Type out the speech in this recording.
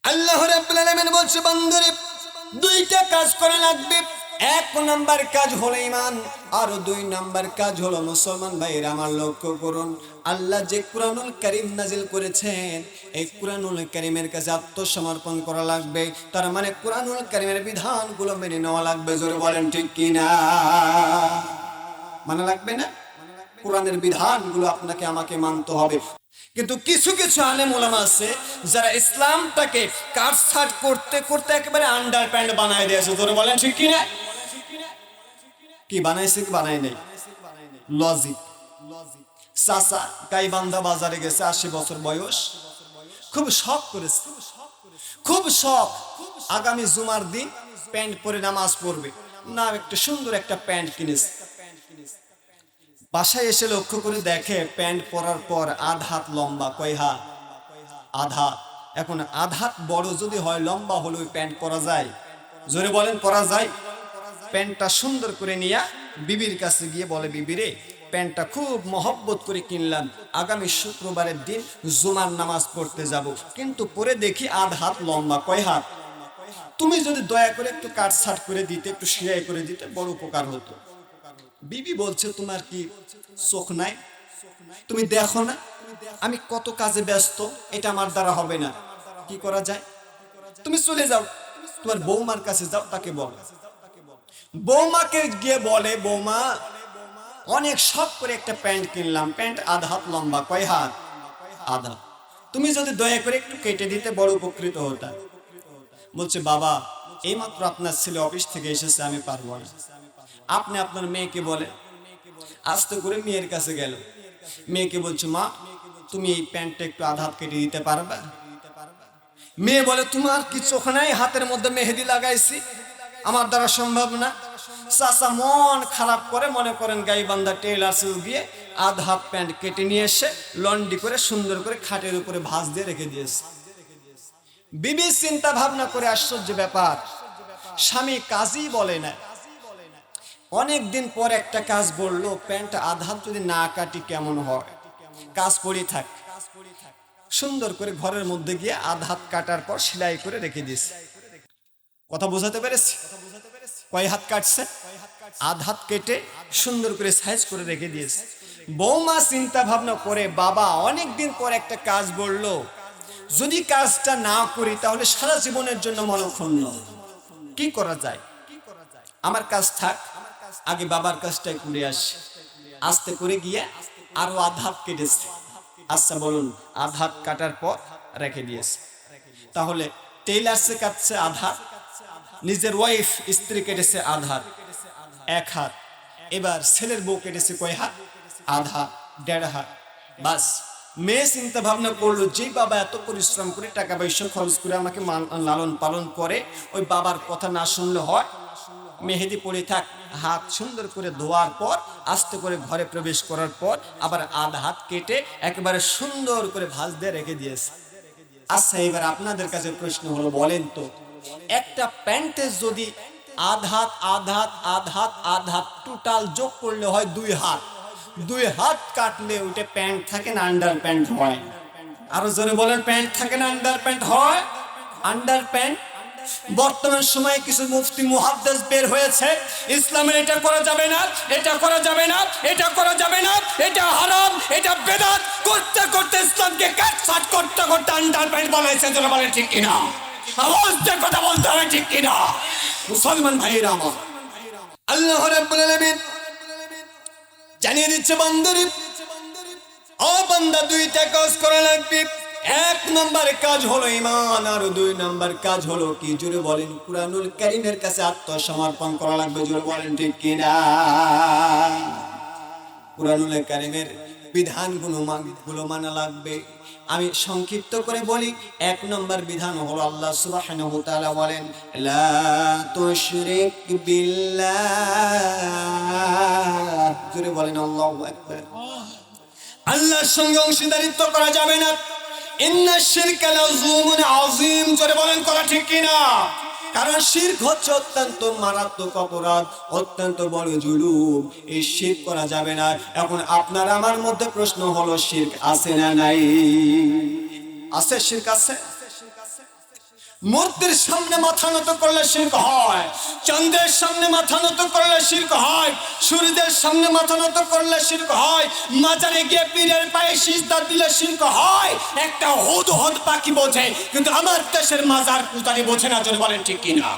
আল্লাহ রাব্বুল আলামিন বলছে, বান্দারে দুইটা কাজ করা লাগবে। এক নাম্বার কাজ হলো ঈমান, আর দুই নাম্বার কাজ হলো মুসলমান ভাইরা আমার লক্ষ্য করুন, আল্লাহ যে কুরআনুল কারীম নাজিল করেছেন, এই কুরআনুল কারীমের কাছে আত্মসমর্পণ করা লাগবে। তার মানে কুরআনুল কারীমের বিধানগুলো মেনে নেওয়া লাগবে। জোরে বলেন ঠিক কিনা? মানা লাগবে না? কোরআনের বিধানগুলো আপনাকে আমাকে মানতে হবে। কিন্তু কিছু কিছু আলেম ওলামা আছে যারা ইসলামটাকে কাটছাট করতে করতে একেবারে আন্ডার প্যান্ট বানায় দিয়েছে। তোরা বলেন ঠিক কিনা? কি বানাইছে কি বানাই নাই? লজিক। চাচা গাইবান্ধা বাজারে গেছে, 80 বছর বয়স, খুব শখ করেছে, খুব শখ আগামী জুমার দিন প্যান্ট পরে নামাজ পড়বে, না একটা সুন্দর একটা প্যান্ট কিনেছে। বাসায় এসে লক্ষ্য করে দেখে প্যান্ট পরার পর আধ হাত লম্বা। কয় হাত? আধা। এখন আধ হাত বড় যদি হয়, লম্বা হলে ওই প্যান্ট পরা যায়? জোরে বলেন, পরা যায়? প্যান্টটা সুন্দর করে নিয়ে বিবির কাছে গিয়ে বলে, বিবি রে, প্যান্টটা খুব মহব্বত করে কিনলাম, আগামী শুক্রবারের দিন জুমার নামাজ পড়তে যাব, কিন্তু পরে দেখি আধ হাত লম্বা। কয় হাত? তুমি যদি দয়া করে একটু কাটছাট করে দিতে, একটু সেলাই করে দিতে, বড় উপকার হতো। বিবি বলছে, তোমার কি চোখ নাই? তুমি দেখো না আমি কত কাজে ব্যস্ত, এটা আমার দ্বারা হবে না। কি করা যায়? তুমি চলে যাও, তোমার বৌমার কাছে যাও, তাকে বলো। বৌমাকে গিয়ে বলে, বৌমা অনেক শখ করে একটা প্যান্ট কিনলাম, প্যান্ট আধা হাত লম্বা। কয় হাত? আধা। তুমি যদি দয়া করে একটু কেটে দিতে, বড় উপকৃত হতাম। বলছে, বাবা এইমাত্র আপনার ছেলে অফিস থেকে এসেছে, আমি পারবো না। আপনি আপনার মেয়েকে বলে। আস্তে করে মেয়ের কাছে গেল, মেয়েকে বলছে, মা তুমি এই প্যান্টটা একটু আধা হাত কেটে দিতে পারবে? মেয়ে বলে, তোমার কি চোখ নাই? হাতের মধ্যে মেহেদি লাগাইছি, আমার দ্বারা সম্ভব না। চাচা মন খারাপ করে, মনে করেন গাইবান্ধা টেইলার্সে গিয়ে আধা হাত প্যান্ট কেটে নিয়ে এসে লন্ডি করে সুন্দর করে খাটের উপরে ভাঁজ দিয়ে রেখে দিয়েছে। বিবি চিন্তা ভাবনা করে, আশ্চর্য ব্যাপার, স্বামী কাজই বলে না। অনেক দিন পর একটা কাজ বললো, প্যান্ট আধা হাত যদি না কাটি কেমন হয়? কাজ করি থাক। সুন্দর করে ঘরের মধ্যে গিয়ে আধা হাত কাটার পর সেলাই করে রেখে দিয়েছে। কথা বোঝাতে পেরেছি? কয় হাত কাটছে? আধা হাত কেটে সুন্দর করে সাইজ করে রেখে দিয়েছে। বৌমা চিন্তা ভাবনা করে, বাবা অনেক দিন পর একটা কাজ বললো, যদি কাজটা না করি তাহলে সারা জীবনের জন্য মনক্ষুণ্ণ। কি করা যায়? আমার কাজ থাক, আগে বাবার কাজটাই করে আসি। আস্তে করে গিয়ে আরো আধা হাত কেটেছে। আচ্ছা বলুন, আধা হাত কাটার পর রেখে দিয়েছে। তাহলে টেইলার্সে কাটছে আধা, নিজের ওয়াইফ স্ত্রী কেটেছে আধা, এক হাত। এবার ছেলের বউ কেটেছে কয় হাত? আধা, দেড় হাত। বাস। মেয়ে চিন্তা ভাবনা করলো, যে বাবা এত পরিশ্রম করে টাকা পয়সা খরচ করে আমাকে লালন পালন করে, ওই বাবার কথা না শুনলে হয়? মেহেদি পড়ে থাক। হাত সুন্দর করে ধোয়ার পর আস্তে করে ঘরে প্রবেশ করার পর আবার আধা হাত কেটে একেবারে সুন্দর করে ভাঁজ দিয়ে রেখে দিয়েছে। আচ্ছা এবার আপনাদের কাছে প্রশ্ন হলো, বলেন তো, একটা প্যান্টে যদি আধাত আধাত আধাত আধাত টোটাল যোগ করলে হয় 2 হাত। 2 হাত কাটলে ওইটা প্যান্ট থাকে না আন্ডার প্যান্ট হয়? আরো জোরে বলেন, প্যান্ট থাকে না আন্ডার প্যান্ট হয়? Under pant. বর্তমান সময়ে কিছু মুফতি মুহাদ্দিস বের হয়েছে, ইসলামের এটা করা যাবে না, এটা করা যাবে না, এটা করা যাবে না, এটা হারাম, এটা বেদাত করতে করতে ইসলামকে কাটছাট করতে করতে আন্ডার প্যান্ট বানাইছে। যারা বলে ঠিক কিনা? আওয়াজ দিয়ে কথা বলতে হবে, ঠিক কিনা? মুসলমান ভাইরা আমার, আল্লাহ রাব্বুল আলামিন জানিয়ে দিচ্ছে, বান্দারে ও বান্দা, দুইটা কাজ করা লাগবে। এক নম্বর কাজ হলো ঈমান, আর 2 নম্বর কাজ হলো কি? জোরে বলেন, কুরআনুল কারীমের কাছে আত্মসমর্পণ করা লাগবে। জোরে বলেন ঠিক কিনা? কুরআনুল কারীমের বিধানগুলো মানা লাগবে। আমি সংক্ষিপ্ত করে বলি, 1 নম্বর বিধান হলো, আল্লাহ সুবহানাহু ওয়া তাআলা বলেন, লা তুশরিক বিল্লাহ। জোরে বলেন আল্লাহু আকবার। আল্লাহর সঙ্গে অংশীদারিত্ব করা যাবে না। ইন্নাশ শিরকা লাযুলমুন আযীম। জোরে বলেন, করা ঠিক কিনা? কারণ শিরক হচ্ছে অত্যন্ত মারাত্মক অপরাধ, অত্যন্ত বড় জুলুম। এই শিরক করা যাবে না। এখন আপনার আমার মধ্যে প্রশ্ন হলো, শিরক আছে না নাই? আছে, শিরক আছে। মূর্তির সামনে মাথা নত করলে শিরক হয়, চন্দ্রের সামনে মাথা নত করলে শিরক হয়, সূর্যের সামনে মাথা নত করলে শিরক হয়, মাজারে গিয়ে পীরের পায়ে সিজদা দিলে শিরক হয়। একটা হুদহুদ পাখি বোঝে, কিন্তু আমার দেশের মাজার পূজারি বোঝে না। যদি বলেন ঠিক কিনা?